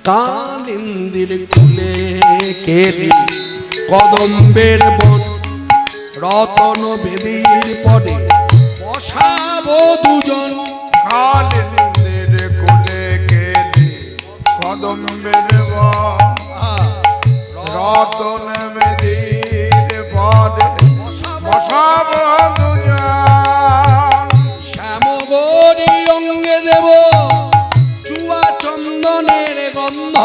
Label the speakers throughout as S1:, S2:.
S1: কালিন্দির কুলে কেলি কদম্বের বন রতন বেদীর পরে বসাবো দুজন।
S2: কালিন্দির কুলে কেলি কদম্বের বন রতন বেদীর পরে বসাবো দুজন।
S1: শ্যামগৌরী অঙ্গে দেব চুয়া চন্দনের গন্ধ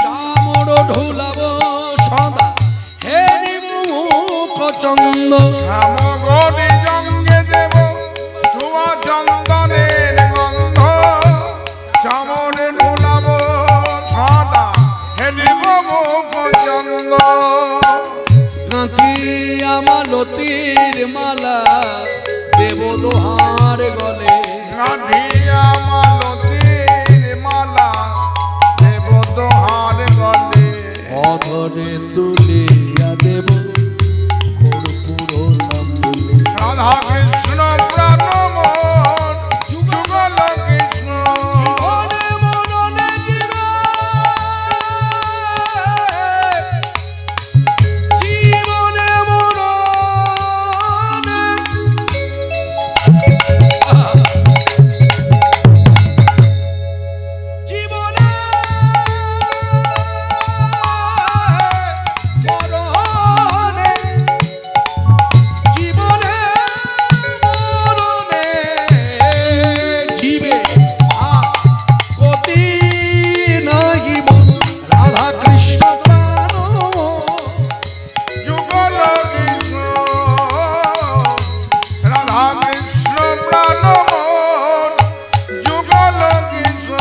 S1: চামর ঢুলাব সদা হেরি মুখ চন্দ।
S2: শ্যামগৌরী অঙ্গে দেব চুয়া চন্দনের গন্ধ চামর ঢুলাব সদা হেরি মুখ চন্দ।
S1: কাঁথিয়া মালতীর মালা দেব দোহার গলে।
S2: কাঁথিয়া মালতীর মালা দেব দোহার গলে।
S1: অধরে তুলিয়া দেব কর্পূর তাম্বুলে।
S2: রাধা কৃষ্ণ প্রাণ মন যুগল কৃষ্ণ।
S1: জীবনে মননে জীবে জীবনে মননে জীবনে মরণে জীবনে মরণে জীবে আপত্তি নাহি মন। রাধা কৃষ্ণ প্রাণ
S2: যুগল কৃষ্ণ রাধা কৃষ্ণ প্রাণ মন যুগল কৃষ্ণ।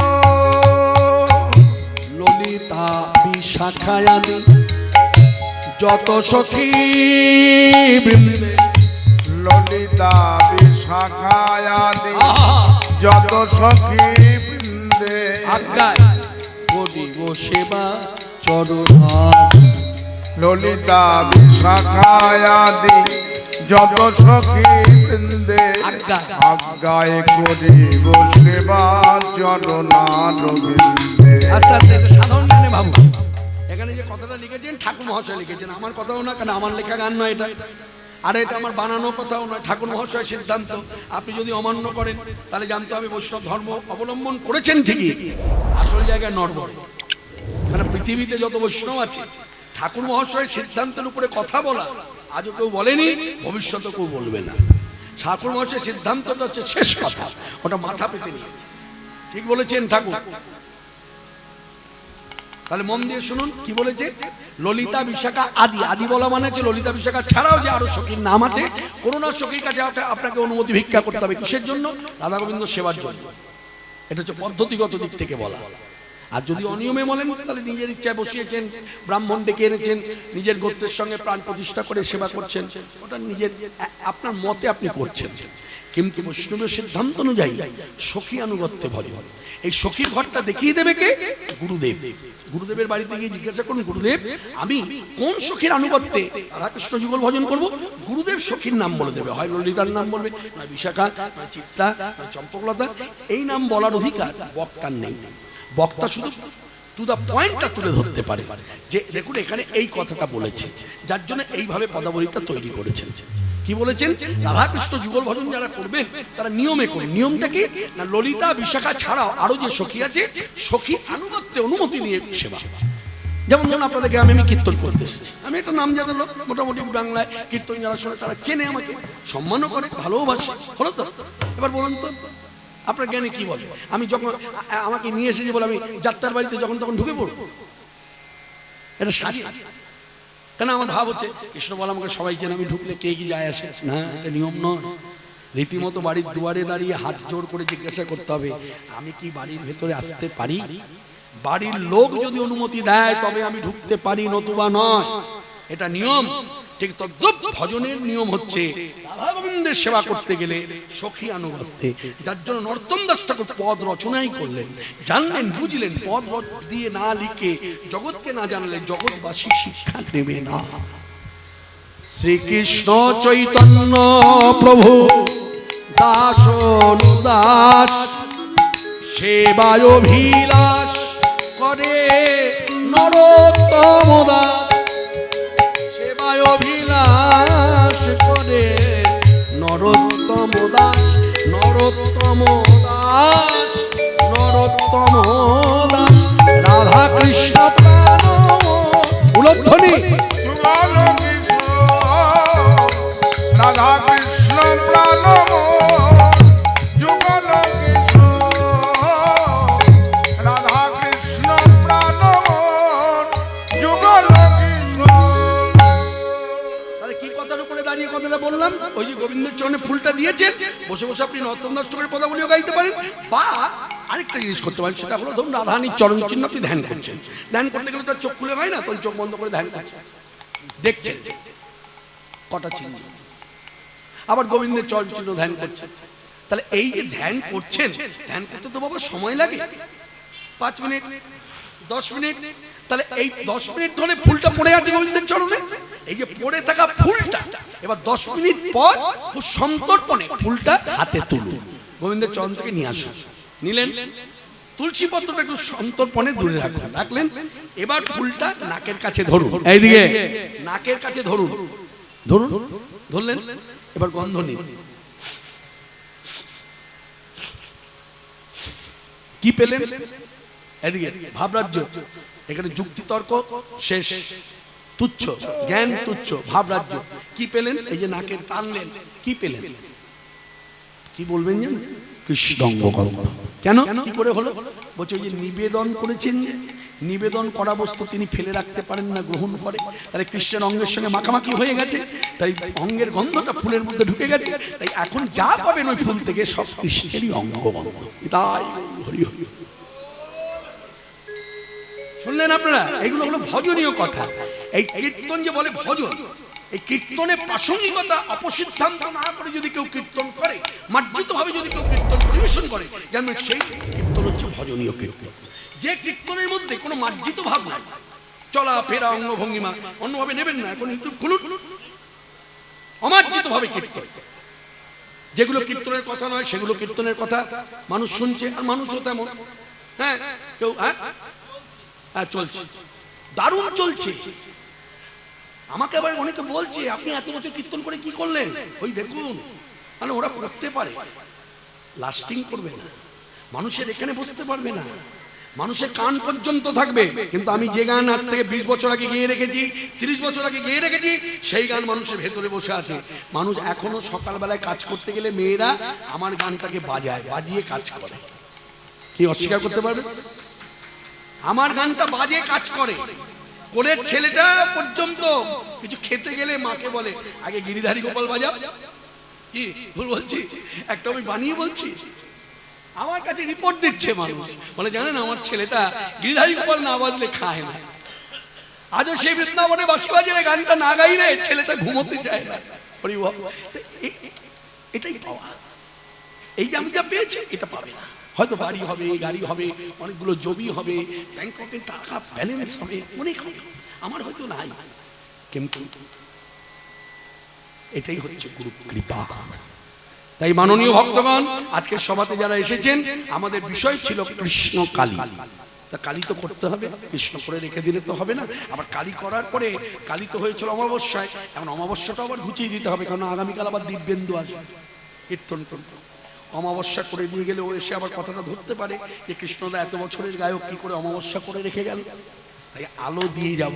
S1: ললিতা বিশাখায়ানি যত সখী বৃন্দে।
S2: ললিতা বিশাখায়াদি যত সখী বৃন্দে।
S1: আজ্ঞায় করিব সেবা চরণার।
S2: ললিতা বিশাখায়াদি যত সখী বৃন্দে।
S1: আজ্ঞায়
S2: আজ্ঞায় করিব সেবা চরণার বৃন্দে।
S1: আস্তে আস্তে এটা সাধারণ গানে ভাবু। এখানে যে কথাটা লিখেছেন ঠাকুর মহাশয় লিখেছেন, আমার কথাও না, কারণ আমার লেখা গান নয় এটা, আর এটা আমার বানানো কথাও নয়, ঠাকুর মহাশয় সিদ্ধান্ত। আপনি যদি অমান্য করেন তাহলে জানতে হবে বৈষ্ণব ধর্ম অবলম্বন করেছেন ঠিকই, আসল জায়গায় নড়বড়। কারণ পৃথিবীতে যত বৈষ্ণব আছে ঠাকুর মহাশয়ের সিদ্ধান্তের উপরে কথা বলা আজও কেউ বলেনি, ভবিষ্যতে কেউ বলবে না। ঠাকুর মহাশয়ের সিদ্ধান্তটা হচ্ছে শেষ কথা, ওটা মাথা পেতে নিয়ে ঠিক বলেছেন ঠাকুর। তাহলে মন দিয়ে শুনুন কি বলেছে। ললিতা বিশাখা আদি, আদি বলা মানে হচ্ছে ললিতা বিশাখা ছাড়াও যে আরো সখীর নাম আছে, কোন না সখীর কাছে আপনাকে অনুমতি ভিক্ষা করতে হবে। কিসের জন্য? রাধা গোবিন্দ সেবার জন্য। এটা হচ্ছে পদ্ধতিগত দিক থেকে বলা। আর যদি অনিয়মে বলেন তাহলে নিজের ইচ্ছায় বসিয়েছেন, ব্রাহ্মণ ডেকে এনেছেন, নিজের গোত্রের সঙ্গে প্রাণ প্রতিষ্ঠা করে সেবা করছেন, ওটা নিজের আপনার মতে আপনি করছেন। কিন্তু বৈষ্ণবের সিদ্ধান্ত অনুযায়ী সখী আনুগত্যে ভজ। এই সখীর ঘরটা দেখিয়ে দেবে কে? গুরুদেব। গুরুদেবের বাড়িতে গিয়ে জিজ্ঞাসা করুন, গুরুদেব আমি কোন সখীর আনুগত্যে রাধাকৃষ্ণ যুগল ভজন করব? গুরুদেব সখীর নাম বলে দেবে, হয় ললিতার নাম বলবে, নয় বিশাখা, নয় চিত্রা, নয় চম্পকলতা। এই নাম বলার অধিকার বক্তার নেই। বক্তা শুধু টু দা পয়েন্টটা তুলে ধরতে পারে যে দেখুন এখানে এই কথাটা বলেছে, যার জন্য এইভাবে পদাবলীটা তৈরি করেছেন। কি বলেছেন? রাধাকৃষ্ণ যুগল ভজন যারা করবেন তারা নিয়মে করুন। নিয়মটা কি না, ললিতা বিশাখা ছাড়াও আরো যে সখী আছে, সখী আনুগত্যে অনুমতি নিয়ে সেবা। যেমন ধরুন আপনাদের গ্রামে আমি কীর্তন করতে এসেছি, আমি একটা নাম জানা লোক, মোটামুটি বাংলায় কীর্তন যারা শোনে তারা চেনে, আমাকে সম্মানও করে, ভালোবাসে, হলো তো? এবার বলুন তো আপনার জ্ঞানে কি বলে? আমি যখন আমাকে নিয়ে এসেছি বলে আমি যাত্রার বাড়িতে যখন তখন ঢুকে পড়ব? এটা সাজি কেন? আমার ভাব হচ্ছে কৃষ্ণ বলে আমাকে সবাই চেনে, আমি ঢুকলে কে কি যায় আসে না, এটা নিয়ম নয়। রীতিমতো বাড়ির দুয়ারে দাঁড়িয়ে হাত জোর করে জিজ্ঞাসা করতে হবে আমি কি বাড়ির ভেতরে আসতে পারি? বাড়ির লোক যদি অনুমতি দেয় তবে আমি ঢুকতে পারি, নতুবা নয়। এটা নিয়ম। ঠিক তদ্রুপ ভজনের নিয়ম হচ্ছে রাধা গোবিন্দের সেবা করতে গেলে সখী আনুগত্যে। যার জন্য নর্তন দাস ঠাকুর পদ রচনাই করলেন, জানলেন, বুঝলেন, পদ দিয়ে না লিখে জগৎকে না জানলে জগৎবাসী শিক্ষা নেবে না। শ্রীকৃষ্ণ চৈতন্য প্রভু দাস অনুদাস সেবায় অভিলাষ নরোত্তম দাস সেবায় অভিলাষ করে নরোত্তম দাস নরোত্তম দাস নরোত্তম দাস রাধা কৃষ্ণ প্রাণ উলধ্বনি
S2: যুগল কিশোর রাধা কৃষ্ণ প্রাণ যুগল কিশোর রাধা কৃষ্ণ প্রাণ যুগল কিশোর।
S1: তাহলে কি কথার উপরে দাঁড়িয়ে কথাটা বললাম? ওই যে গোবিন্দের চরণে ফুলটা দিয়েছেন, বসে বসে আপনি নর্তন দাস ঠাকুরের পদাবলীও গাইতে পারেন, বা আরেকটা জিনিস করতে পারেন, সেটা হলো ধরুন রাধারানীর চরণ চিহ্ন আপনি ধ্যান করছেন। ধ্যান করতে গেলে তার চোখ খুলে হয় না, তখন চোখ বন্ধ করে ধ্যান করছেন, দেখছেন কটা চিহ্ন, আবার গোবিন্দের চরণ চিহ্ন ধ্যান করছেন। তাহলে এই যে ধ্যান করছেন, ধ্যান করতে তো বাবা সময় লাগে, 5 মিনিট 10 মিনিট। তাহলে এই 10 মিনিট ধরে ফুলটা পড়ে আছে গোবিন্দের চরণে, এই যে পড়ে থাকা ফুলটা এবার 10 মিনিট পর খুব সন্তর্পণে ফুলটা হাতে তুলুন, গোবিন্দের চরণ থেকে নিয়ে আসুন। নিলেন, তুলসী পত্রটা একটু সন্তর্পণে দূরে রাখলেন, রাখলেন। এবার ফুলটা নাকের কাছে ধরুন, এইদিকে নাকের কাছে ধরুন, ধরুন, ধরলেন। এবার গন্ধ নিন, কি পেলেন? এদিকে ভাবরাজ্য, এখানে যুক্তি তর্ক শেষ, তুচ্ছ জ্ঞান, তুচ্ছ ভাবরাজ্য। কি পেলেন? এই যে নাকে টানলেন, কি পেলেন? কি বলবেন জানেন? কৃষ্ণাঙ্গ গন্ধ। কেন, কি করে হলো? বলছে ওই যে নিবেদন করেছেন, নিবেদন করা বস্তু তিনি ফেলে রাখতে পারেন না, গ্রহণ করে। তাহলে কৃষ্ণের অঙ্গের সঙ্গে মাখামাখি হয়ে গেছে, তাই অঙ্গের গন্ধটা ফুলের মধ্যে ঢুকে গেছে। তাই এখন যা পাবেন ওই ফুল থেকে সব কৃষ্ণেরই অঙ্গ গন্ধ। তাই হরি হরি। শুনলেন আপনারা? এগুলো হলো ভজনীয় কথা। এই কীর্তন যে বলে ভজন, এই কীর্তনের প্রাসঙ্গিকতা অপসিদ্ধান্ত না করে যদি কেউ কীর্তন করে, মার্জিত ভাবে যদি কেউ কীর্তন পরিবেশন করে, জানবেন সেই কীর্তন হচ্ছে ভজনীয় কীর্তন। যে কীর্তনের মধ্যে কোনো মার্জিত ভাব নাই, চলা ফেরা অঙ্গভঙ্গিমা অন্যভাবে নেবেন না, এখন ইউটিউব খুলুন, অমার্জিত ভাবে কীর্তন। যেগুলো কীর্তনের কথা নয় সেগুলো কীর্তনের কথা মানুষ শুনছে, আর মানুষও তেমন। হ্যাঁ, কেউ হ্যাঁ চলছে, দারুণ চলছে। আমাকে আবার অনেকে বলছে, আপনি এত বছর কীর্তন করে কি করলেন? ওই দেখুন, মানে ওরা করতে পারে, লাস্টিং করবে না, মানুষের এখানে বসতে পারবে না, মানুষের কান পর্যন্ত থাকবে। কিন্তু আমি যে গান আজ থেকে 20 বছর আগে গেয়ে রেখেছি, 30 বছর আগে গেয়ে রেখেছি, সেই গান মানুষের ভেতরে বসে আছে। মানুষ এখনো সকালবেলায় কাজ করতে গেলে মেয়েরা আমার গানটাকে বাজায়, বাজিয়ে কাজ করে। কি অস্বীকার করতে পারবে? আমার গানটা বাজে কাজ করে, করে ছেলেটা পর্যন্ত কিছু খেতে গেলে মাকে বলে, আগে গিরিধারী গোপাল বাজাও। কি ভুল বলছি? একটা আমি বানিয়ে বলছি, আমার কাছে রিপোর্ট দিচ্ছে মানুষ, বলে জানেন আমার ছেলেটা গিরিধারী গোপাল না বাজলে খায় না। আজও সেই বৃন্দাবনে বাঁশি বাজিয়ে গানটা না গাইলে ছেলেটা ঘুমোতে চায় না। এটাই পাওয়া। এই যে আমি যা পেয়েছি এটা পাবে না। হয়তো বাড়ি হবে, গাড়ি হবে, অনেকগুলো জমি হবে, ব্যাংকে টাকা ব্যালেন্স হবে, অনেক হবে, আমার হয়তো নাই, কিন্তু এটাই হচ্ছে গুরু কৃপা। তাই মাননীয় ভক্তগণ, আজকের সভাতে যারা এসেছেন, আমাদের বিষয় ছিল কৃষ্ণ কালী। তা কালী তো করতে হবে, কৃষ্ণ করে রেখে দিলে তো হবে না। আবার কালী করার পরে, কালী তো হয়েছিল অমাবস্যায়, এখন অমাবস্যাটা আবার ঘুচিয়ে দিতে হবে, কারণ আগামীকাল আবার দিব্যেন্দু আসবে কীর্তন করতে। অমাবস্যা করে দিয়ে গেলে ও এসে আবার কথাটা ধরতে পারে যে কৃষ্ণদা এত বছরের গায়ক কি করে অমাবস্যা করে রেখে গেল। তাই আলো দিয়ে যাব,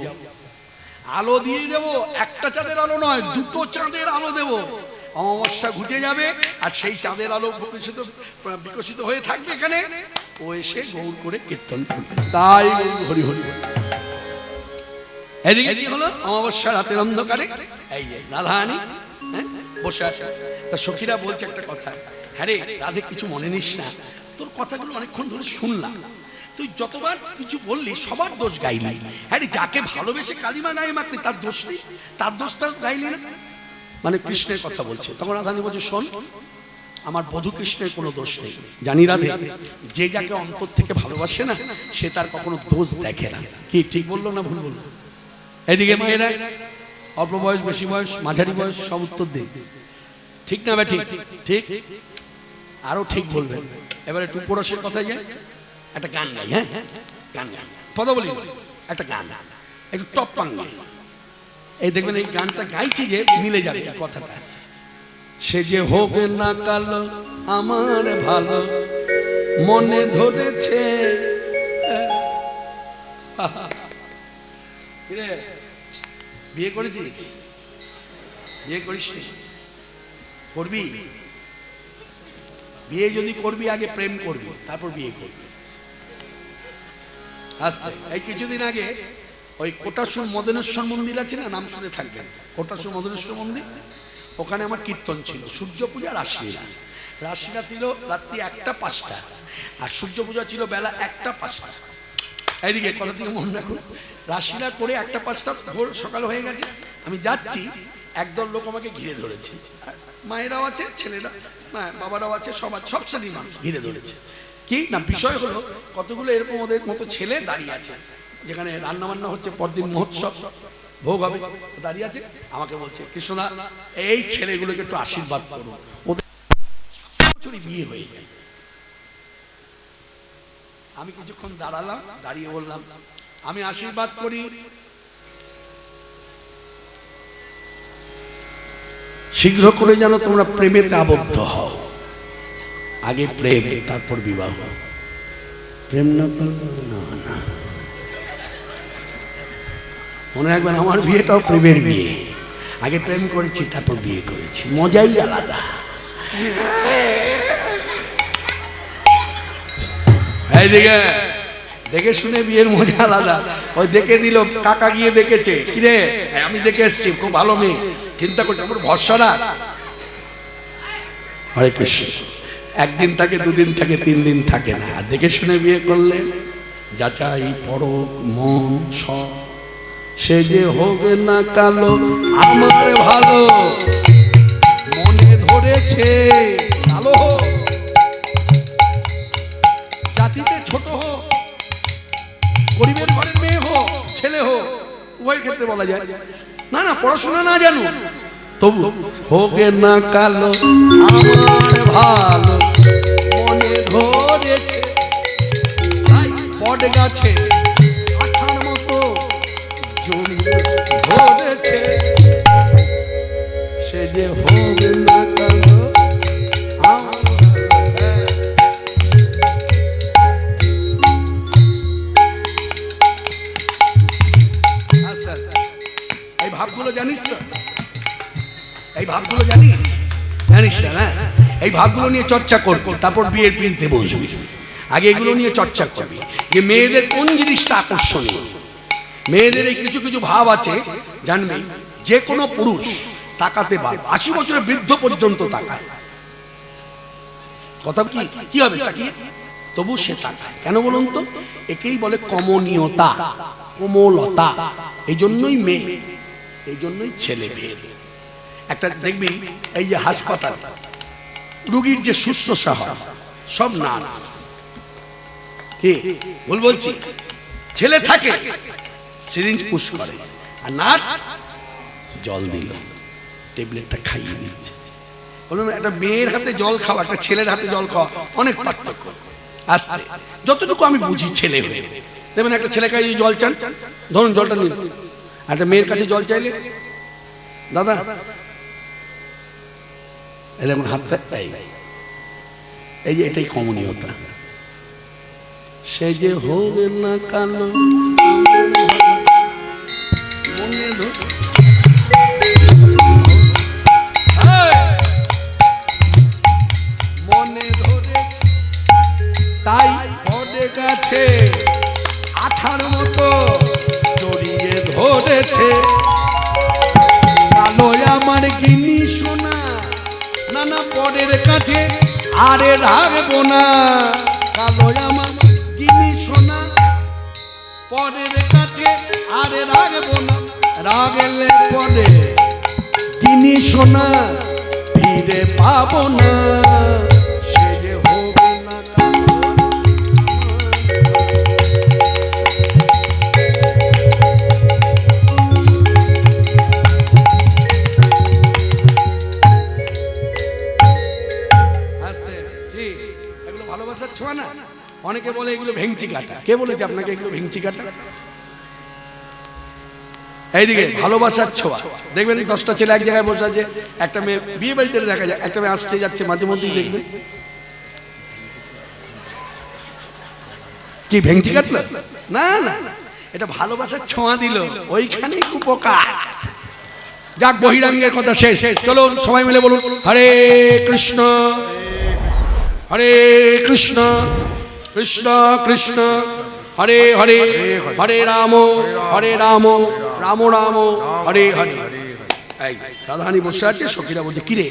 S1: আলো দিয়ে দেব, একটা চাঁদের আলো নয়, 2টো চাঁদের আলো দেব। অমাবস্যা ঘুচে যাবে, আর সেই চাঁদের আলো বিকশিত হয়ে থাকবে এখানে, ও এসে গৌর করে কীর্তন করবে। তাই হরি হরি। এদিকে কি হলো? অমাবস্যা রাতের অন্ধকারে এই যে রাধারানী বসে আছে। তা সখীরা বলছে একটা কথা, হ্যাঁ রে রাধে, কিছু মনে নিস না, তোর কথাগুলো অনেকক্ষণ ধরে শুনলাম, তুই যতবার কিছু বললি সবার দোষ গাইলি। হ্যাঁ রে, যাকে ভালোবেসে কালিমা গায়ে মাখলি তার দোষ নেই, তার দোষটা গাইলি না, মানে কৃষ্ণের কথা বলছে। তখন রাধারানী বলছে, শোন, আমার বধূ কৃষ্ণের কোনো দোষ নেই, জানি রাধে, যে যাকে অন্তর থেকে ভালোবাসে না সে তার কখনো দোষ দেখে না। কি ঠিক বললো না ভুল বললো? এদিকে মেয়েরা অল্প বয়স, বেশি বয়স, মাঝারি বয়স, সব উত্তর দিন, ঠিক না? ঠিক ঠিক, আরো ঠিক বলবেন। এবার একটু পরশের কথায় যায়, একটা গান গাই। হ্যাঁ, গান গাই, পদাবলী একটা গান, একটু টপ পাঙ্গে। এই দেখবেন এই গানটা গাইছি যে মিলে যাবে কথাটা। সে যে হবে না কালো আমার ভালো মনে ধরেছে। বিয়ে করেছিস? বিয়ে করিস? করবি? বিয়ে যদি করবি আগে প্রেম করবি, তারপর বিয়ে করবি। আস্তে। এই কিছুদিন আগে ওই কোটাসুর মদনেশ্বর মন্দির আছে না, নাম শুনে থাকবেন, কোটাসুর মদনেশ্বর মন্দির, ওখানে আমার কীর্তন ছিল। সূর্য পূজা রাসলীলা, রাসলীলা ছিল রাত্রি 1টা 5টা, আর সূর্য পূজা ছিল বেলা 1টা 5টা। এইদিকে কথা থেকে মনে রাখুন, রাসলীলা করে 1টা 5টা ভোর সকাল হয়ে গেছে, আমি যাচ্ছি, একদল লোক আমাকে ঘিরে ধরেছে। মায়েরাও আছে, ছেলেরা, না বাবারাও আছে, সব শ্রেণীর মানুষ ঘিরে ধরেছে। কি না বিষয় হলো, কতগুলো এরকম ওদের মতো ছেলে দাঁড়িয়ে আছে, যেখানে রান্না বান্না হচ্ছে, পরদিন মহোৎসব ভোগ হবে, দাঁড়িয়ে আছে। আমাকে বলছে, কৃষ্ণদা এই ছেলেগুলোকে একটু আশীর্বাদ করো, ওদের বছরই বিয়ে হয়ে যায়। আমি কিছুক্ষণ দাঁড়ালাম, দাঁড়িয়ে বললাম, আমি আশীর্বাদ করি শীঘ্র করে যেন তোমরা প্রেমেতে আবদ্ধ হও। আগে প্রেম, তারপর বিবাহ। প্রেম না না না, মনে রাখবেন আমার বিয়েটাও প্রেমের বিয়ে। আগে প্রেম করেছি, তারপর বিয়ে করেছি, মজাই আলাদা। এইদিকে দেখে শুনে বিয়ের মজা আলাদা। ওই দেখে দিল, কাকা গিয়ে দেখেছে, কিরে আমি দেখে এসছি, খুব ভালো মেয়ে, চিন্তা করছি আমার ভরসা না। হরে কৃষ্ণ। একদিন থাকে, দুদিন থাকে, 3 দিন থাকে না। আর দেখে শুনে বিয়ে করলে যাচাই পরখ মন সব, সে যে হবে না কালো আমার ভালো মনে ধরেছে। কালো হোক, জাতিতে ছোট হোক, গরিবের ঘরের মেয়ে হোক, ছেলে হোক, উভয় ক্ষেত্রে বলা যায়। না না পড়াশোনা না জানো, তবু হবে না কালো আমার ভালো মনে ধরেছে। বট গাছে আঠার মতো জমি ধরেছে, সে যে হবে না কালো আমার। এই ভাবগুলো জানিস তো? এই ভাবগুলো জানিস না? এই ভাবগুলো নিয়ে চর্চা করবি, তারপর বিয়ের পিঁড়িতে বসবি। আগে এগুলো নিয়ে চর্চা করবি যে মেয়েদের কোন জিনিসটা আকর্ষণীয়। মেয়েদের এই কিছু কিছু ভাব আছে, জানবি যে কোনো পুরুষ তাকাতে পারবে, 80 বছরের বৃদ্ধ পর্যন্ত তাকায়। কথা কি হবে তাকিয়ে, তবু সে তাকায়। কেন বলুন তো? একেই বলে কমনীয়তা, কোমলতা। এই জন্যই মেয়ে, এই জন্যই ছেলে ভেদ। একটা দেখবি এই যে হাসপাতাল, রোগীর যে শুশ্রূষা হয় সব নার্স। কি ভুল বলছি? ছেলে থাকে সিরিঞ্জ পুশ করে, আর নার্স জল দিল, ট্যাবলেটটা খাইয়ে দিচ্ছে। বলুন, একটা মেয়ের হাতে জল খাওয়া, একটা ছেলের হাতে জল খাওয়া অনেক পার্থক্য। আস্তে যতটুকু আমি বুঝি ছেলে হয়ে, দেখবেন একটা ছেলে কাছে জল চান, ধরুন জলটা নিন, একটা মেয়ের কাছে জল চাইলে, দাদা এরকম হাতটা, এই যে এটাই কমনীয়তা। সে যে হবে না কালো মনে ধরেছে, তাই পড়ে গেছে আঠার মতো জড়িয়ে ধরেছে। কালো আমার গিনি সোনা, নানা পরের কাছে আরে রাখবো না। কালো আমার গিনি সোনা, পরের কাছে আরে রাখবো না। রাগলে পরে গিনি সোনা ফিরে পাবো না। সে যে হবে না কালো। ভালোবাসার ছোঁয়া না? অনেকে বলে এগুলো ভেংচি কাটা। কে বলেছে আপনাকে এগুলো ভেংচি কাটা? এইদিকে ভালোবাসার ছোঁয়া দেখবেন 10টা ছেলে এক জায়গায় বসে আছে, একটা মেয়ে বিয়ে বাড়িতে দেখা যায়, একটা মেয়ে আসছে যাচ্ছে, মাঝে মধ্যেই দেখবেন কি ভেঙচি কাটলো, না না এটা ভালোবাসার ছোঁয়া দিল, ওইখানেই উপকার। যাক বহিরাঙ্গের কথা শেষ, চলুন সবাই মিলে বলুন হরে কৃষ্ণ হরে কৃষ্ণ কৃষ্ণ কৃষ্ণ হরে হরে, হরে রাম রাম রাম হরে হরে। এই রাধারানী বসে আছে, সখীরা বলছে কিরে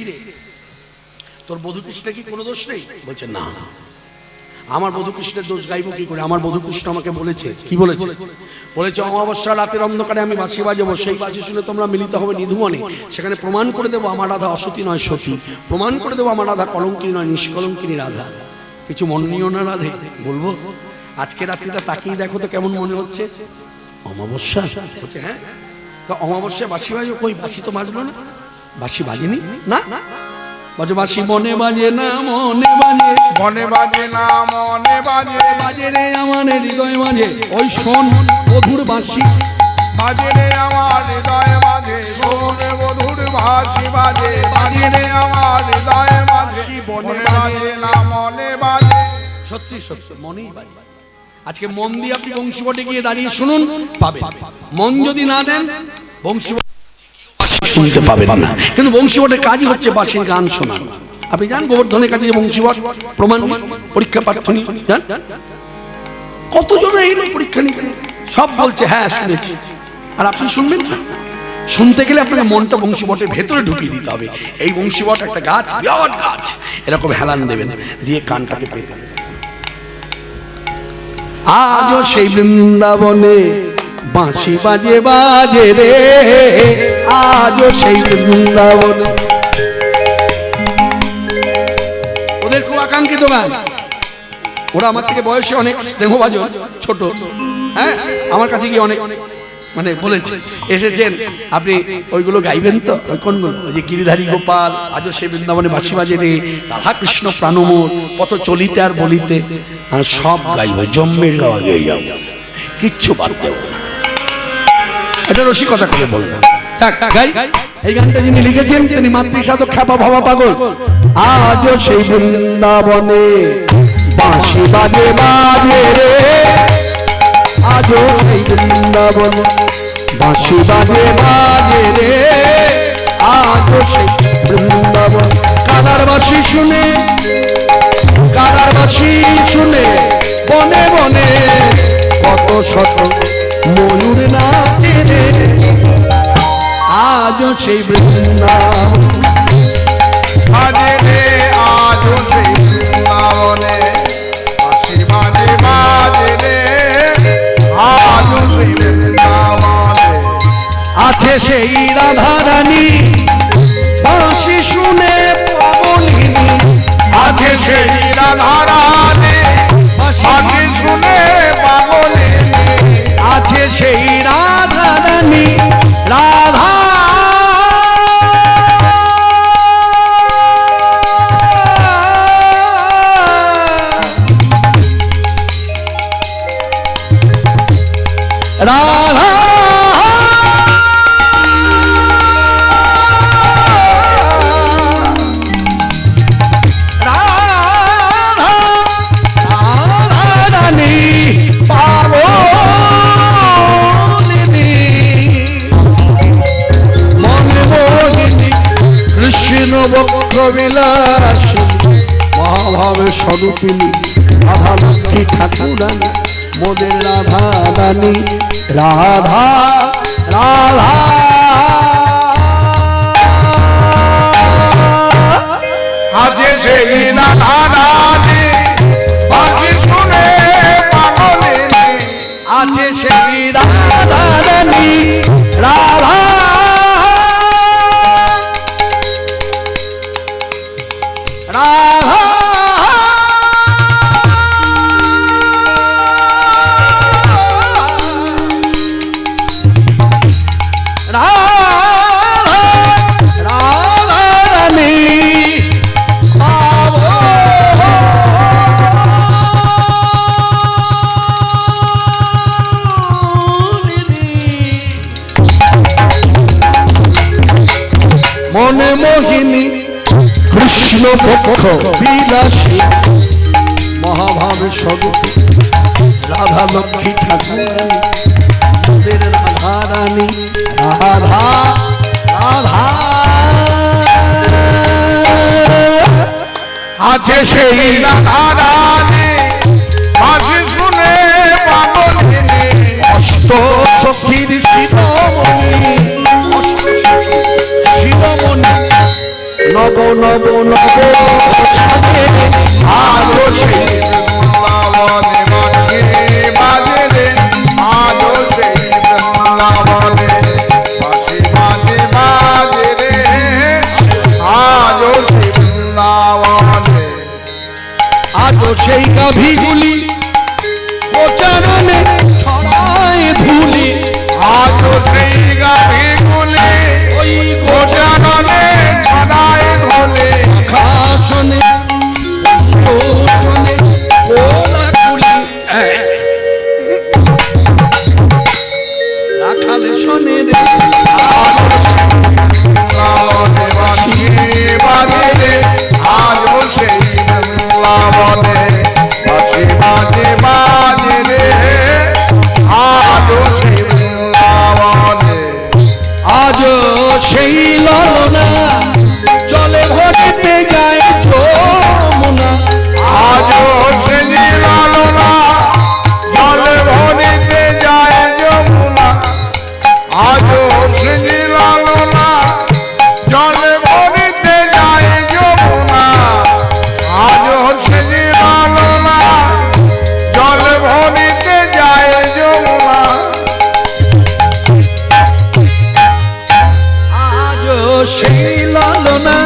S1: তোর বধূ কৃষ্ণের কি কোনো দোষ নেই? বলছে না, আমার বধূ কৃষ্ণের দোষ গাইবো কি করে? আমার বধূ কৃষ্ণ আমাকে বলেছে, কি বলেছে? বলেছে অমাবস্যা রাতের অন্ধকারে আমি বাঁশি বাজাবো, সেই বাঁশি শুনে তোমরা মিলিত হবে নিধুবনে, সেখানে প্রমাণ করে দেবো আমার রাধা অসতী নয় সতী, প্রমাণ করে দেবো আমার রাধা কলঙ্কিনী নয় নিষ্কলঙ্কিনী রাধা। কিছু মন নিও না রাধে, বলবো আজকে রাত্রিটা তাকিয়ে দেখো তো কেমন মনে হচ্ছে? অমাবস্যা বলছে হ্যাঁ, তো অমাবস্যা বাঁশি বাজো, কই বাঁশি তো বাজলো না, বাঁশি বাজেনি না, বাজে বাঁশি মনে বাজে না, মনে বাজে
S2: মনে বাজে না, মনে বাজে
S1: বাজে রে আমার হৃদয় মাঝে, ওই শোন মধুর বাঁশি
S2: বাজে রে আমার হৃদয় মাঝে, শোনে মধুর বাঁশি বাজে, বাজে রে আমার হৃদয় মাঝে, মনে বাজে না, মনে বাজে।
S1: সত্যি সত্যি মনেই বাজে। আজকে মন দিয়ে আপনি বংশীবটে গিয়ে দাঁড়িয়ে শুনুন, পাবেন। মন যদি না দেন বংশীবট শুনতে পাবেন না, কিন্তু বংশীবটের কাজই হচ্ছে বাঁশির গান শোনা। আপনি জান গোবর্ধনের কাছে যে বংশীবট প্রমাণ পরীক্ষা প্রার্থনী জান, কতজন এলো পরীক্ষা নিতে, সব বলছে হ্যাঁ শুনেছি, আর আপনি শুনবেন না। শুনতে গেলে আপনাকে মনটা বংশীবটের ভেতরে ঢুকিয়ে দিতে হবে। এই বংশীবট একটা গাছ, বিরাট গাছ, এরকম হেলান দেবেন, দিয়ে কানটাকে পেতে। আজও সেই বৃন্দাবনে বাঁশি বাজে বাজে রে, আজও সেই বৃন্দাবনে। ওদের খুব আকাঙ্ক্ষিত গান, ওরা আমার থেকে বয়সে অনেক স্নেহভাজন, ছোট, হ্যাঁ আমার কাছে গিয়ে অনেক মানে বলেছে এসেছেন আপনি ওইগুলো গাইবেন তো, ওই কোনগুলো, ওই যে গিরিধারী গোপাল, আজও সে বৃন্দাবনে বাঁশি বাজে রে, রাধা কৃষ্ণ প্রাণমোর, পথ চলিতে আর বলিতে, আর সব গাইব, জম্মের গাওয়া গিয়ে যাও, কিচ্ছু বাদ দেব না। এটা রসিকতা করে বলবেন। গাই এই গানটা যিনি লিখেছেন তিনি মাতৃসাধক খ্যাপা ভাবা পাগল। আজও সেই বৃন্দাবনে বাঁশি বাজে বাজে রে, আজও সেই বৃন্দাবনে বাঁশি বাজে বাজে রে, আজও সেই বৃন্দাবন। কালার বাঁশি শুনে, কালার বাঁশি শুনে বনে বনে কত শত ময়ূর নাচে রে, আজও সেই বৃন্দাবন
S2: বাজে রে, আজও সেই বৃন্দাবনে বাঁশি বাজে বাজে রে, আজও সেই বৃন্দাবনে
S1: আছে সেই রাধারানী বাঁশি শুনে পাগলিনী,
S2: আছে সেই রাধারানী বাঁশি শুনে পাগলিনী,
S1: আছে সেই রাধারানী রাধা রাধা রাধারানী পাগলিনী, মনে মোহিনী কৃষ্ণ বক্ষ বিলাস, মহাভাবে স্বরূপিনী রাধা লক্ষ্মী ঠাকুরানী, মোদের রাধা রানী, রাধা রাধা
S2: আছে সেই রাধারানী বাঁশি শুনে পাগলিনী,
S1: আছে সেই রাধা রানী রাধা রাধা রাধারানী পাগলিনী। মোহিনী কৃষ্ণ পক্ষ বিলাসী মহাভাব স্বরূপ রাধা লক্ষ্মী ঠাকুরানী তোদের রাধা রানী রাধা রাধা
S2: আছে সেই রাধা রানী বাঁশি শুনে পাগলিনী
S1: অষ্ট সখীর শিরোমণি অষ্ট সখীর শিরোমণি নব নব নব সাজে আলো সেই
S2: বৃন্দাবনে বাঁশি বাজে রে আজও সেই বৃন্দাবনে বাঁশি বাজে বাজে রে আজও সেই বৃন্দাবনে
S1: আজও সেই গাভীগুলি গোচারণে ছড়ায় ধুলি
S2: আজও সেই গাভীগুলি
S1: ওই
S2: গোচারণে ছড়ায় ধুলি
S1: গোখাসনে গোষণে কোলাকুলি রাখালে শোনে রে
S2: বৃন্দাবনে বাঁশি বাজে রে আজও সেই বৃন্দাবনে বাঁশি বাজে বাজে রে আজও সেই বৃন্দাবনে
S1: আজ সেই লালনা জলে ভরিতে যায় যমুনা
S2: আজও সেই লালনা জলে ভরিতে যায় যমুনা আজও সেই লালনা জলে ভরিতে যায় যমুনা আজও সেই লালনা জলে ভরিতে যায় যমুনা
S1: আজ সেই লালনা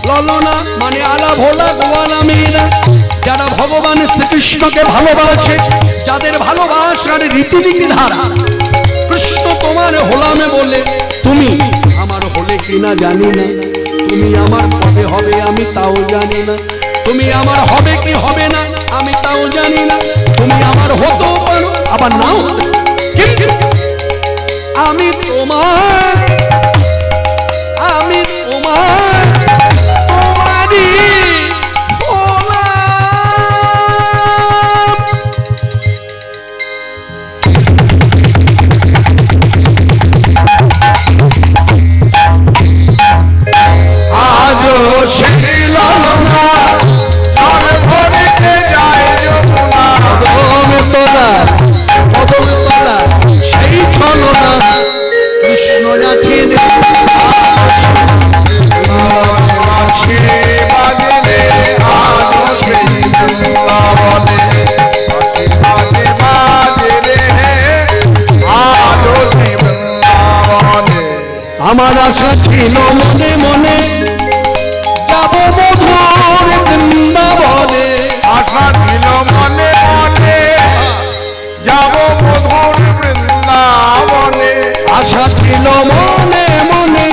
S1: ললনা মানে আলা ভোলা গোয়ালা মেয়েরা যারা ভগবান শ্রীকৃষ্ণকে ভালোবাসে যাদের ভালোবাসার রীতিনীতি ধারা কৃষ্ণ তোমার হলামে বলে তুমি আমার হলে কিনা জানি না তুমি আমার কবে হবে আমি তাও জানি না তুমি আমার হবে কি হবে না আমি তাও জানি না তুমি আমার হতেও পারো আবার নাও হতে পারো। কিন্তু আমি তোমার তোমারই হলাম। আজও সেই লালনা
S2: জলে ভরিতে যায় যমুনা
S1: কদম তলা সেই ছলনা কৃষ্ণ আছেন
S2: বাঁশি বাজে রে আজও সেই বৃন্দাবনে বাঁশি বাজে বাজে রে আজও সেই বৃন্দাবনে
S1: আমার আশা ছিল মনে মনে যাব মধুর বৃন্দাবনে
S2: আশা ছিল মনে মনে যাব মধুর বৃন্দাবনে
S1: আশা ছিল মনে মনে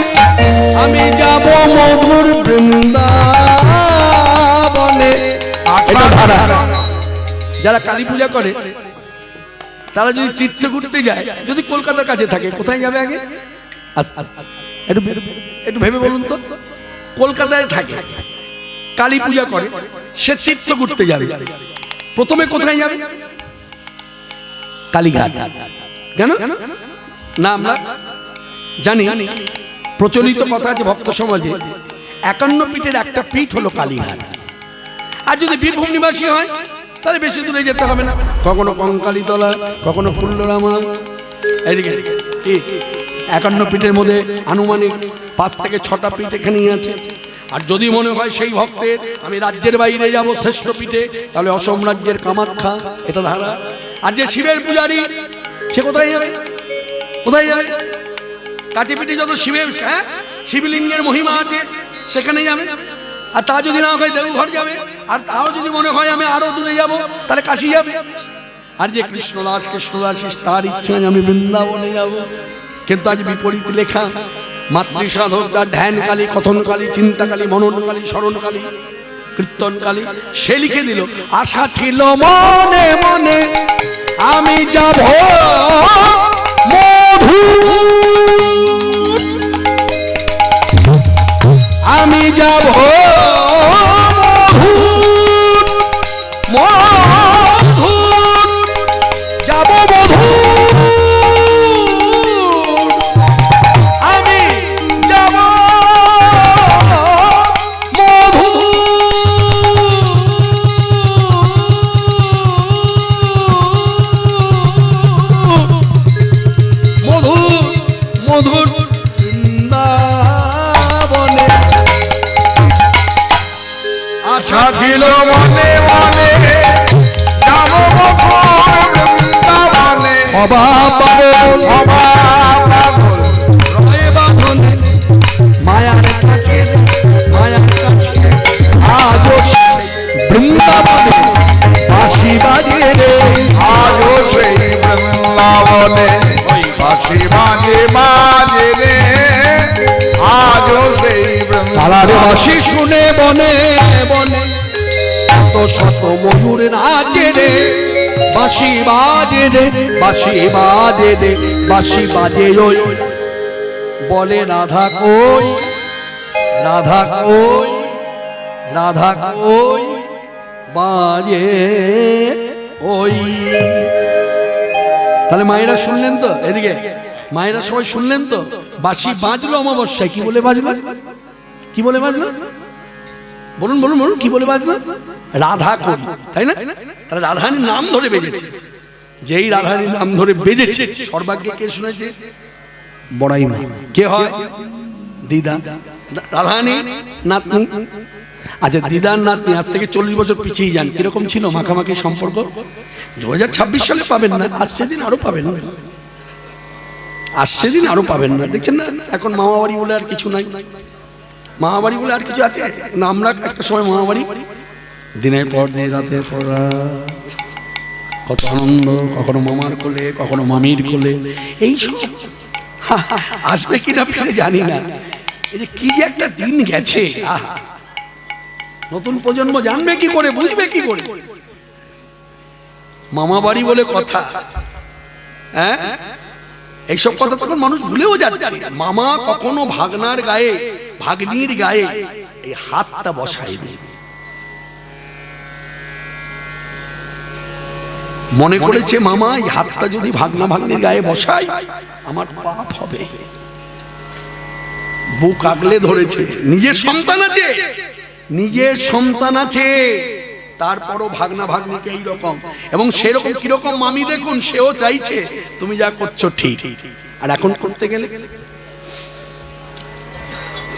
S1: আমি যাব মধুর বৃন্দাবনে এটা ধারা যারা কালী পূজা করে তারা যদি তীর্থ ঘুরতে যায় যদি কলকাতার কাছে থাকে কোথায় যাবে আগে আস্তে আস্তে একটু ভেবে বলুন তো কলকাতায় থাকে কালী পূজা করে সে তীর্থ ঘুরতে যাবে প্রথমে কোথায় যাবে কালীঘাট কেন না আমরা জানি প্রচলিত কথা আছে ভক্ত সমাজে 51 পীঠের একটা পীঠ হলো কালীঘাট আর যদি বীরভূম নিবাসী হয় তাহলে বেশি দূরে যেতে হবে না কখনো কঙ্কালীতলা কখনো ফুল্লরামা এদিকে কি 51 পীঠের মধ্যে আনুমানিক 5 থেকে 6টা পীঠ এখানেই আছে আর যদি মনে হয় সেই ভক্তের আমি রাজ্যের বাইরে যাব শ্রেষ্ঠ পীঠে তাহলে অসম রাজ্যের কামাখ্যা এটা ধারা আর যে শিবের পূজারী সে কোথায় যাবে কোথায় যাবে কাছে পিঠে যত শিবের শিবলিঙ্গের মহিমা আছে সেখানে যাবে আর তা যদি না হয় দেওঘর যাবে আর তাও যদি মনে হয় আমি আরো দূরে যাব তাহলে কাশী যাবে আর যে কৃষ্ণদাস তার ইচ্ছায় আমি বৃন্দাবনে যাব কিন্তু আজ বিপরীত লেখা মাতৃসাধক তার ধ্যানকালী কথনকালী চিন্তাকালী মননকালী স্মরণকালী কীর্তনকালী সে লিখে দিল আশা ছিল মনে মনে আমি যাব মধু
S2: আজও সেই বৃন্দাবনে বাঁশি বাজে বাজে রে, আজও সেই
S1: তালারে
S2: বৃন্দাবনে
S1: বাঁশি শুনে বনে বনে কত শত ময়ূর নাচে রে, বাঁশি বাজে রে, বাঁশি বাজে রে, বাঁশি বাজে ওই বলে রাধা কই, রাধা কই, রাধা কই, বাজে ওই। তাহলে মায়েরা শুনলেন তো, এদিকে মায়েরা সবাই শুনলেন তো, বাঁশি বাজলো অমাবস্যায়, কি বলে বাজলো, কি বলে বাজলো, বলুন বলুন বলুন, কি বলে বাজলো, রাধা কই, তাই না? তাহলে রাধারানীর নাম ধরে বেজেছে, যেই রাধারানীর নাম ধরে বেজেছে, সর্বাগ্যে কে শুনেছে? বড়াই মা। কে হয়? দিদা, রাধারানী নাতনি। আচ্ছা, দিদার নাতনি আজ থেকে 40 বছর পিছিয়ে যান, কিরকম ছিল মাখামাখি সম্পর্ক? 2026 সালে পাবেন না, আসছে দিন আরো পাবেন না, আসছে দিন আরো পাবেন না। দেখছেন না এখন মামাবাড়ি বলে আর কিছু নাই, মামাবাড়ি বলে আর কিছু আছে না? আমরা একটা সময় মামাবাড়ি দিনের পর দিন, রাতের পর রাত, কত আনন্দ, কখনো মামার কোলে, কখনো মামির কোলে, এই সব আসবে কিনা ফিরে জানি না। এই যে কি যে একটা দিন গেছে, আহা, নতুন প্রজন্ম জানবে কি করে, বুঝবে কি করে? মামা বাড়ি বলে কথা, হ্যাঁ, এইসব কথা তখন মানুষ ভুলেও যাচ্ছে। মামা কখনো ভাগনার গায়ে, ভাগ্নির গায়ে এই হাতটা বসায়নি, মনে করেছে মামা এই হাতটা যদি ভাগনা ভাগ্নির গায়ে বসাই আমার পাপ হবে। বুক আগলে ধরেছে, নিজের সন্তান আছে, নিজের সন্তান আছে, তারপরও ভাগনা ভাগ্নিকে এইরকম, এবং সেরকম কিরকম মামি দেখুন, সেও চাইছে তুমি যা করছো ঠিক, আর এখন করতে গেলে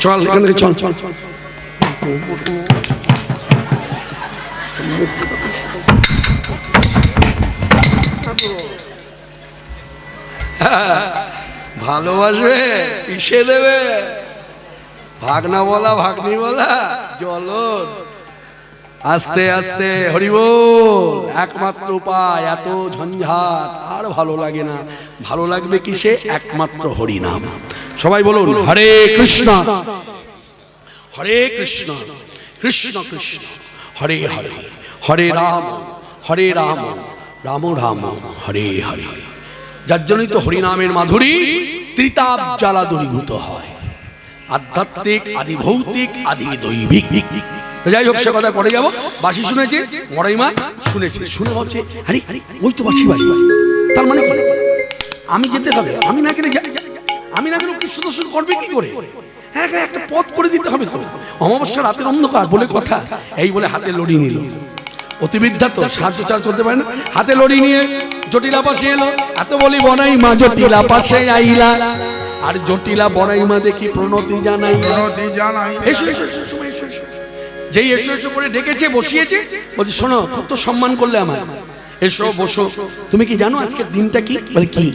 S1: চল এখান থেকে, চল চল চল, ভালোবাসবে পিষে দেবে, ভাগনা বলা ভাগ্নি বলা জলন, আস্তে আস্তে হরিবোল একমাত্র উপায়। এত ঝঞ্ঝাট আর ভালো লাগে না, ভালো লাগবে কিসে? একমাত্র হরিনাম। সবাই বলুন হরে কৃষ্ণ হরে কৃষ্ণ কৃষ্ণ কৃষ্ণ হরে হরে, হরে রাম হরে রাম রাম রাম হরে হরে। যার জন্যই তো হরিনামের মাধুরী ত্রিতাপ জ্বালা দূরীভূত হয়, আধ্যাত্মিক, আদি ভৌতিক, আদি দৈবিক। যাই হোক, সে কথা পরে যাবো। বাঁশি শুনেছে, মড়াইমা শুনেছে, শুনে ভাবছে আরে ওই তো বাঁশি বাড়ি, তার মানে কি আমি যেতে হবে, আমি না গেলে, আমি না গেলে কৃষ্ণ দর্শন করবে কি করে? হ্যাঁ, একটা পথ করে দিতে হবে তো, অমাবস্যা রাতের অন্ধকার বলে কথা। এই বলে হাতে লড়ি নিল, অতিবৃদ্ধা তো সাহায্য ছাড়া চলতে পারে না, হাতে লড়ি নিয়ে জটিলা পাশে এলো। এত বলি বনাই মা জটিলা পাশে আইলা, আর জটিলা বনাই মা দেখি প্রণতি জানাই,
S2: প্রণতি জানাই।
S1: এসো এসো এসো এসো এসো। যেই এসো এসো করে ডেকেছে, বসিয়েছে, বলছে শোনো খুব তো সম্মান করলে আমার, এসো বসো। তুমি কি জানো আজকের দিনটা কি? বলে কি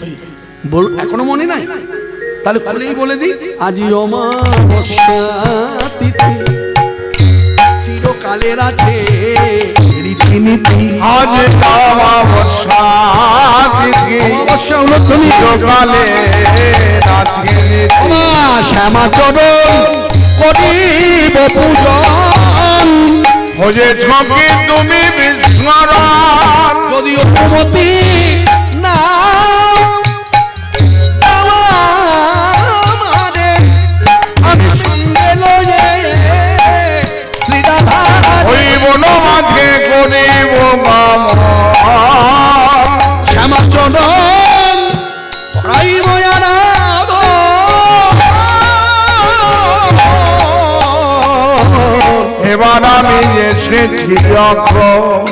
S1: বল, এখনো মনে নাই? তাহলে খুলেই বলে দিই, আজি অমাবস্যা তিথি, চিরকালের আছে রীতিনীতি।
S2: আজ অমাবস্যা তিথি,
S1: অমাবস্যা হলো তুমি
S2: চিরকালে আছে রীতি।
S1: শ্যামা চরণ করিব পূজন,
S2: হয়েছ কি তুমি বিস্মরণ,
S1: যদি অনুমতি না আমারে, আমি সঙ্গে লয়ে শ্রীরাধা
S2: ওই বন মাঝে করিব মামন।
S1: শ্যামা চরণ করাইব
S2: এবার আমি এসেছি যখন,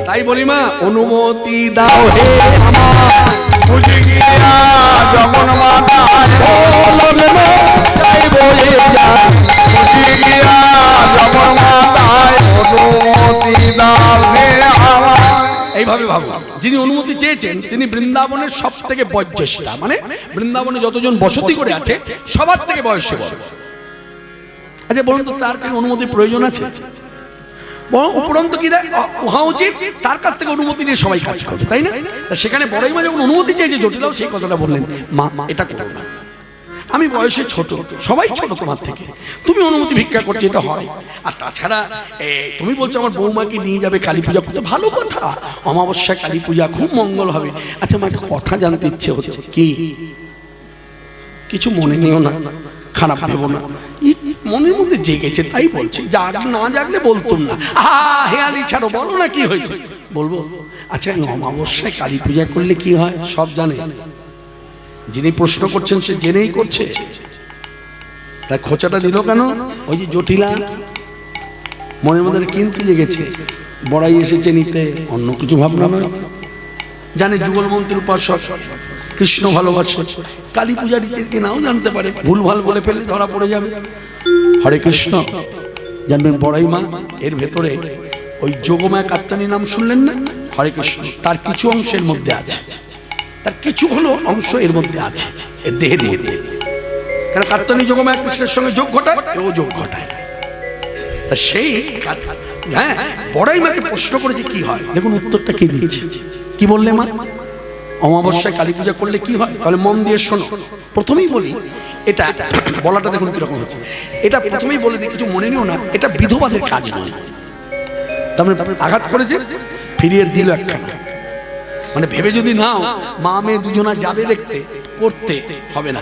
S1: তাই বলি মা অনুমতি দাও হে আমার,
S2: বুঝি গিয়া যখন মাতায়,
S1: তাই বলে যা
S2: বুঝি গিয়া যখন মাতায়, অনুমতি দাও হে আমার।
S1: এইভাবে ভাবো, যিনি অনুমতি চেয়েছেন তিনি বৃন্দাবনের সব থেকে বয়োজ্যেষ্ঠা, মানে বৃন্দাবনে যতজন বসতি করে আছে সবার থেকে বয়সে বড়। আচ্ছা বলুন তো, তার কি অনুমতির প্রয়োজন আছে? উপরন্ত কি দেয় হওয়া উচিত, তার কাছ থেকে অনুমতি নিয়ে সবাই কাজ করবে, তাই না? সেখানে বড়ই মা যখন অনুমতি চেয়েছে, জটিলাও সেই কথাটা বললেন, মা এটা করো না, আমি বয়সে ছোট, সবাই ছোট তোমার থেকে, তুমি অনুমতি ভিক্ষা করছো, এটা হয়। আর তাছাড়া তুমি বলছো আমার বৌমাকে নিয়ে যাবে কালী পূজা করতে, ভালো কথা, অমাবস্যায় কালী পূজা খুব মঙ্গল হবে। আচ্ছা মা, একটা কথা জানতে ইচ্ছে হচ্ছে, কি? কিছু মনে নিও না, খারাপ ভেবো না, মনের মধ্যে জেগেছে তাই বলছি, না জাগলে বলতুম না। হেয়ালি ছাড়ো, বলো না কি হয়েছে। বলবো, আচ্ছা এই অমাবস্যায় কালী পূজা করলে কি হয় সব জানে? যিনি প্রশ্ন করছেন সে জেনেই করছে, তাই খোঁচাটা দিল কেন? ওই যে জটিলা মনের মধ্যে কিন্তু জেগেছে, বড়াই এসেছে নিতে, অন্য কিছু ভাবনা নয়। জানে যুগল মন্ত্রের উপাসক, কৃষ্ণ ভালোবাসে, কালী পূজা রীতি নাও জানতে পারে, ভুলভাল বলে ফেললে ধরা পড়ে যাবে। হরে কৃষ্ণ জানবেন, বড়াই মা এর ভেতরে ওই যোগমায়া কাত্যানী নাম শুনলেন না? হরে কৃষ্ণ, তার কিছু অংশের মধ্যে আছে, তার কিছু হলো অংশ এর মধ্যে আছে, এর দেহের মধ্যে। কারণ কাত্যানী যোগমায়া কৃষ্ণের সঙ্গে যোগ ঘটায়, এও যোগ ঘটায়। তা সেই বড়াই মাকে প্রশ্ন করেছে কি হয়, দেখুন উত্তরটা কি দিচ্ছে। কি বললে মা? অমাবস্যায় কালী পূজা করলে কি হয়? তাহলে মন দিয়ে শোনো। প্রথমেই বলি, এটা বলাটা দেখুন কিরকম হচ্ছে। এটা প্রথমেই বলে দিই, কিছু মনে নিও না, এটা বিধবাদের কাজ নয়। তারপরে আঘাত করেছে, ফিরিয়ে দিল একখানা, মানে ভেবে যদি নাও মা মেয়ে দুজনা যাবে দেখতে, করতে হবে না,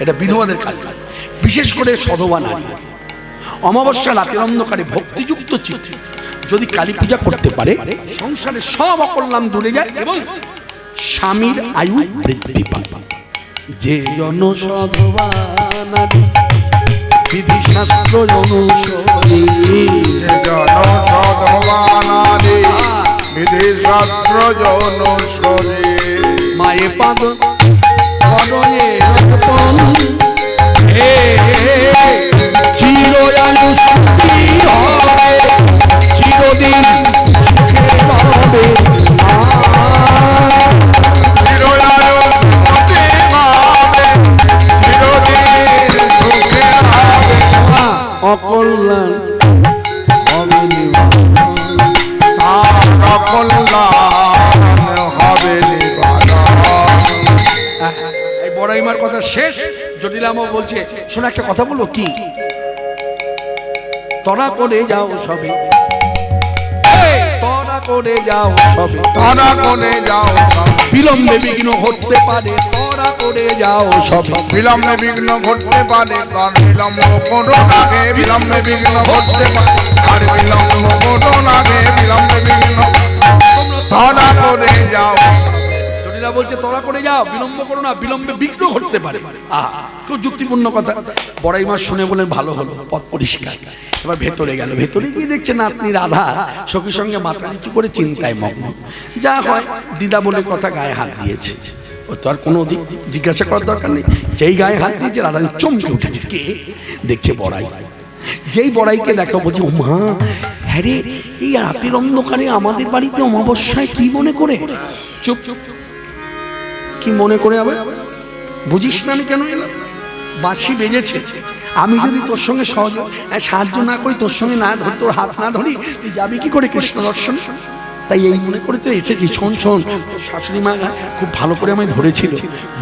S1: এটা বিধবাদের কাজ নয়। বিশেষ করে সধবা নারী অমাবস্যা রাতের অন্ধকারে ভক্তিযুক্ত চিত্তে যদি কালী পূজা করতে পারে, সংসারের সব অকল্যাণ দূরে যায় এবং স্বামীর আয়ু বৃদ্ধি পায়। যে জন সধবা নারী বিধি শাস্ত্র অনুসরী,
S2: যে জন সধবা নারী বিধি শাস্ত্র অনুসরী,
S1: মায়ে পাদ পদয়ে অর্পণ, হে চিরআয়ু সুখী হবে, চিরদিন সুখে রবে।
S2: চিরআয়ু সুখী হবে, চিরদিন সুখে হবে,
S1: অকল্যাণ হবে
S2: তার অকল্যাণ হবে নিবারণ।
S1: এই বড়াইমার কথা শেষ। জটিলামা বলছে, শোনো একটা কথা বলবো, কি? তোরা করে যাও সবে, তোরা করে যাও সবে,
S2: তোরা কোনে যাও সবে,
S1: বিলম্বে বিঘ্ন ঘটতে পারে, তোরা করে যাও সবে,
S2: বিলম্বে বিঘ্ন ঘটতে পারে, কার বিলম্ব করো নাগে, বিলম্বে বিঘ্ন ঘটতে পারে, আর বিলম্ব করো নাগে, বিলম্বে বিঘ্ন তোরা করে যাও।
S1: জটিলা বলছে তোরা করে যাও, বিলম্ব করো না, বিলম্বে বিঘ্ন ঘটতে পারে। খুব যুক্তিপূর্ণ কথা। বড়াই মা শুনে বলেন, ভালো হলো, পথ পরিষ্কার। এবার ভেতরে গেল, ভেতরে গিয়ে দেখছে নাতনি রাধা সখীর সঙ্গে মাথা নিচু করে চিন্তায় মগ্ন। যা হয়, দিদা বলে কথা গায়ে হাত দিয়েছে, ও তো আর কোনো জিজ্ঞাসা করার দরকার নেই। যেই গায়ে হাত দিয়েছে রাধানি চমকে উঠেছে, কে? দেখছে বড়াই। যেই বড়াইকে দেখা বলছে, ও মা, হ্যাঁ রে, এই রাতের অন্ধকারে আমাদের বাড়িতে অমাবস্যায় কি মনে করে? চুপ চুপ, কি মনে করে আবার? বুঝিস না আমি কেন এলাম? বাঁশি বেজেছে, আমি যদি তোর সঙ্গে সাহায্য না করি, তোর সঙ্গে না ধরি, তোর হাত না ধরি, তুই যাবি কি করে কৃষ্ণ দর্শন? তাই এই মনে করে তো এসেছি। শোন শোন, তোর শাশুড়ি মা খুব ভালো করে আমায় ধরেছিল,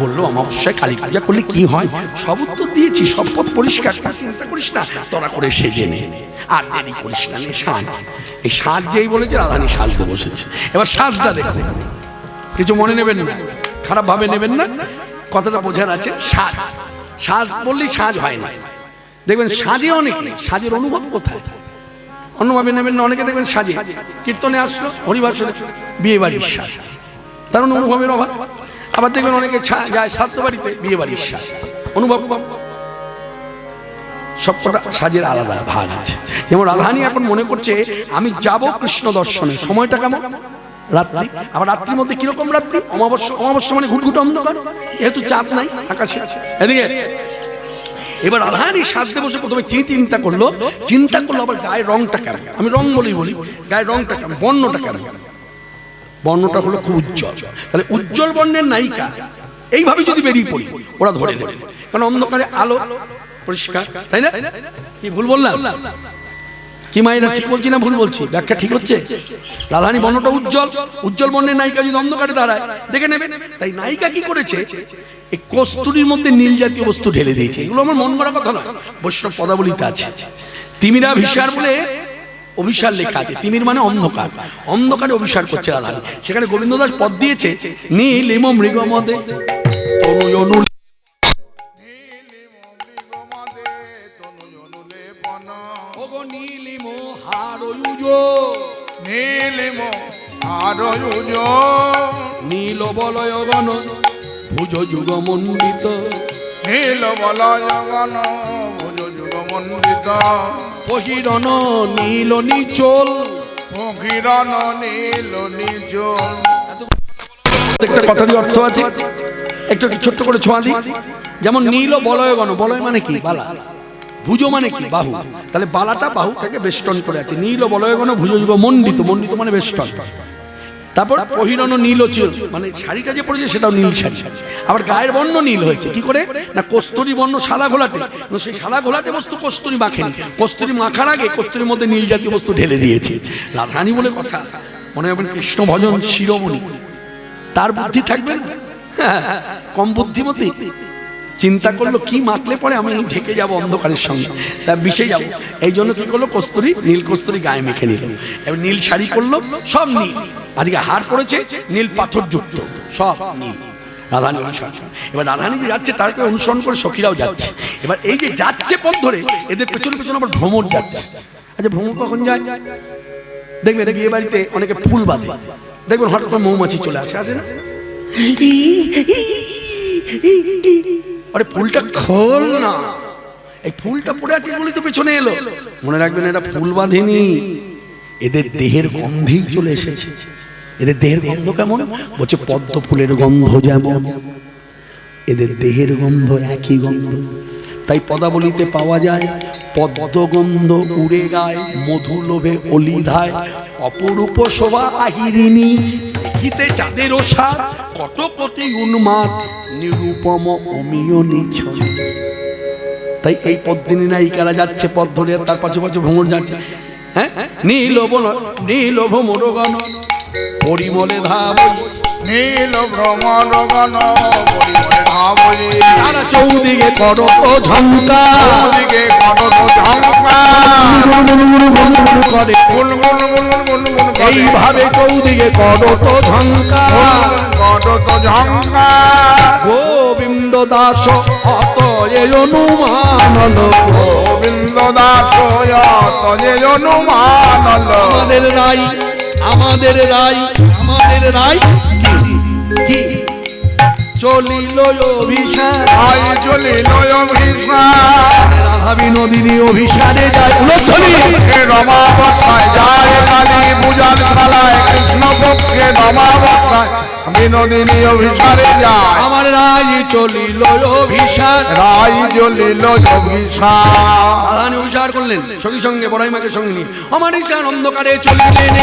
S1: বললো অমাবস্যায় কালী পূজা করলে কি হয়। সব উত্তর দিয়েছি, সব পথ পরিষ্কার, চিন্তা করিস না, তোরা করে সেজে নে, আর দেরি করিস না, নে সাজ। এই সাজ যেই বলেছে, রাধানি সাজতে বসেছে। এবার সাজটা দেখো, কিছু মনে নেবেন না, খারাপ ভাবে নেবেন না, কথাটা বোঝার আছে। সাজ, সাজ বললেই সাজ হয় না। দেখবেন সাজে অনেকে, সাজের অনুভব কোথায়? অন্যভাবে নেবেন না। অনেকে দেখবেন সাজে কীর্তনে আসলো, হরিবাসনে, বিয়ে বাড়ির সাজ, তার অনুভবের অভাব। আবার দেখবেন অনেকে যায় শ্রাদ্ধ বাড়িতে, বিয়ে বাড়ির সাজ, অনুভব কম। সবকটা সাজের আলাদা ভাগ আছে। যেমন রাধানী এখন মনে করছে আমি যাব কৃষ্ণ দর্শনে, সময়টা কেমন? রাত্রি। আবার রাত্রির মধ্যে কিরকম রাত্রি? অমাবস্যা। অমাবস্যা মানে ঘুটঘুট অন্ধকার, যেহেতু চাঁদ নাই আকাশে। এদিকে এবার রাধানী সাজতে বসে প্রথমে চিন্তা করলো আবার গায়ের রংটা কেমন। আমি রং বলি, গায়ের রংটা কেমন, বর্ণটা কেমন? বর্ণটা হলো খুব উজ্জ্বল। তাহলে উজ্জ্বল বর্ণের নায়িকা এইভাবে যদি বেরিয়ে পড়ি, ওরা ধরে নেবে, কারণ অন্ধকারে আলো পরিষ্কার, তাই না? কি ভুল বললাম? কি মায়েরা ঠিক বলছি না ভুল বলছি? ব্যাখ্যা ঠিক হচ্ছে? রাধারানী বর্ণটা উজ্জ্বল, উজ্জ্বল বর্ণের নায়িকা যদি অন্ধকারে দাঁড়ায় দেখে নেবে। তাই নায়িকা কি করেছে, এই কস্তুরীর মধ্যে নীল জাতীয় বস্তু ঢেলে দিয়েছে। এগুলো আমার মন গড়া কথা নয়, বৈষ্ণব পদাবলিতে আছে। তিমিরা ভিসার বলে অভিসার লেখা আছে। তিমির মানে অন্ধকার, অন্ধকারে অভিসার করছে রাধারানী। সেখানে গোবিন্দ দাস পদ দিয়েছে নীল ইম মৃগমদে তনু নীলিমো হারয়ুজ
S2: নীলিমো হারয়ুজ
S1: নীল বলয় গণ ভুজ যুগ মণ্ডিত
S2: নীল বলয় গণ ভুজ যুগ মণ্ডিত
S1: বহিরণ নীল নিচল
S2: বহিরণ নীল নিচল।
S1: প্রত্যেকটা কথারই অর্থ আছে, একটু ছোট্ট করে ছোঁয়া দিই। যেমন নীল বলয় গণ, বলয় মানে কি? বালা। ভুজ মানে কি? বাহু। তাহলে বালাটা বাহুটাকে বেষ্টন করে আছে। নীল বলয় গণ ভুজ যুগ মণ্ডিত, মণ্ডিত মানে বেষ্টন। তারপর বহিরণ নীল চিল, মানে শাড়িটা যে পড়েছে সেটাও নীল শাড়ি। আবার গায়ের বর্ণ নীল হয়েছে কি করে না, কস্তুরী বর্ণ সাদা ঘোলাটে, সেই সাদা ঘোলাটে বস্তু কস্তুরী মাখেনি। কস্তুরী মাখার আগে কস্তুরীর মধ্যে নীল জাতীয় বস্তু ঢেলে দিয়েছে। রাধারানী বলে কথা, মনে হবে কৃষ্ণ ভজন শিরোমণি, তার বুদ্ধি থাকবে না? কম বুদ্ধিমতী চিন্তা করলো কি মাখলে পরে আমি ঢেকে যাব অন্ধকারের সঙ্গে, তা মিশে যাব। এই জন্য কি করলো, কস্তুরী নীল কস্তুরী গায়ে মেখে নিল। এবার নীল শাড়ি পরলো, সব নীল। আজকে হার পড়েছে নীল পাথর যুক্ত, সব নীল। রাধারানী অনুসরণ, এবার রাধারানী যে যাচ্ছে তারকে অনুসরণ করে সখীরাও যাচ্ছে। এবার এই যে যাচ্ছে পথ ধরে, এদের পেছনে পেছনে আবার ভ্রমর যাচ্ছে। আচ্ছা ভ্রমর কখন যায়? দেখবে বিয়ে বাড়িতে অনেকে ফুল বাঁধে, দেখবেন হঠাৎ করে মৌমাছি চলে আসে, আসে না? আরে ফুলটা খোল না, এই ফুলটা পড়ে আছে বলেই তো পেছনে এলো। মনে রাখবেন এটা ফুল বাঁধেনি, এদের দেহের গন্ধেই চলে এসেছে। এদের দেহের গন্ধ কেমন? বলছে পদ্ম ফুলের গন্ধ যেমন, এদের দেহের গন্ধ একই গন্ধ। তাই পদাবলিতে পাওয়া যায় পদ্মগন্ধ উড়ে গায়, মধু লোভে অলিধায়, অপরূপ শোভা আহিরিণী, দেখিতে যাদের ওষার, কত কোটি উন্মাদ, নিরূপম অমিয় নিছন। তাই এই পদ্মিনী নায়িকারা যাচ্ছে পথ ধরে, তার পাশে পাশে ভ্রমর যাচ্ছে। হ্যাঁ, নীল ভ্রমর গণ পরিমলে ধাবই,
S2: নীল ভ্রমর গণ পরিমলে ধাবই,
S1: তারা চৌদিকে করত ঝঙ্কার,
S2: চৌদিকে করত ঝঙ্কার,
S1: করে
S2: গুন গুন গুন গুন গুন করে,
S1: এইভাবে চৌদিকে করত ঝঙ্কার,
S2: করত ঝঙ্কার।
S1: গোবিন্দ দাস অতয়ে অনুমানল,
S2: গোবিন্দ দাস তজে অনুমান,
S1: আমাদের রাই, আমাদের রাই, আমাদের রাই কি চলিল অভিসার,
S2: আই চলিল অভিসার,
S1: রাধা বিনোদিনী অভিসারে যায় উলধ্বনি,
S2: রমাবস্থায় যায় কালী পূজার শালায়, কৃষ্ণ পক্ষে রমাবস্থায় বিনোদিনী অভিসারে যায়।
S1: আমার রাই চলিল অভিসার,
S2: রাই চলিল অভিসার।
S1: রাধারানী অভিসার করলেন সঙ্গে সঙ্গে বড়াই মাকে সঙ্গে নিয়ে। আমার ঈশান অন্ধকারে চলিলেন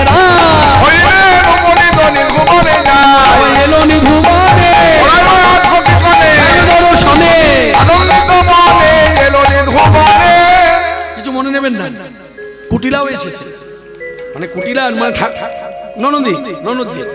S2: হইলেন উপনীত নির্ভুবনে যায়,
S1: এলো নিভুবনে দর্শনে।
S2: আনন্দিত মনে এলো নির্ভুবনে।
S1: কিছু মনে নেবেন না, কুটিলাও এসেছে, মানে কুটিলা মানে ননদী, ননদ